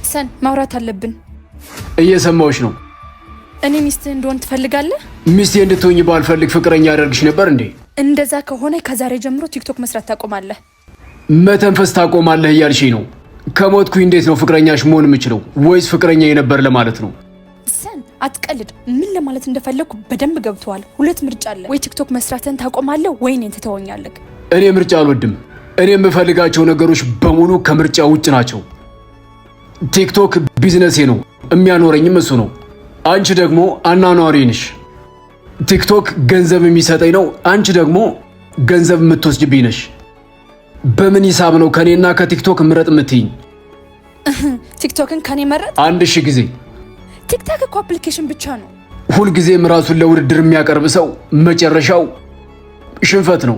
ሰን ማውራት አለብን። እየሰማሁሽ ነው። እኔ ሚስትህ እንደሆን ትፈልጋለህ? ሚስቴ እንድትሆኝ ባልፈልግ ፍቅረኛ ያደርግሽ ነበር እንዴ? እንደዛ ከሆነ ከዛሬ ጀምሮ ቲክቶክ መስራት ታቆማለህ። መተንፈስ ታቆማለህ እያልሽኝ ነው? ከሞትኩኝ እንዴት ነው ፍቅረኛሽ መሆን የምችለው? ወይስ ፍቅረኛ የነበር ለማለት ነው? ሰን አትቀልድ። ምን ለማለት እንደፈለኩ በደንብ ገብቷል። ሁለት ምርጫ አለ። ወይ ቲክቶክ መስራትን ታቆማለህ ወይ እኔን ትተወኛለህ። እኔ ምርጫ አልወድም። እኔ የምፈልጋቸው ነገሮች በሙሉ ከምርጫ ውጭ ናቸው። ቲክቶክ ቢዝነሴ ነው፣ የሚያኖረኝም እሱ ነው። አንቺ ደግሞ አናኗሪ ነሽ። ቲክቶክ ገንዘብ የሚሰጠኝ ነው፣ አንቺ ደግሞ ገንዘብ የምትወስጅብኝ ነሽ። በምን ሂሳብ ነው ከኔና ከቲክቶክ ምረጥ የምትይኝ? ቲክቶክን ከኔ መረጥ? 1000 ጊዜ። ቲክቶክ እኮ አፕሊኬሽን ብቻ ነው። ሁልጊዜም ራሱን ለውድድር የሚያቀርብ ሰው መጨረሻው ሽንፈት ነው።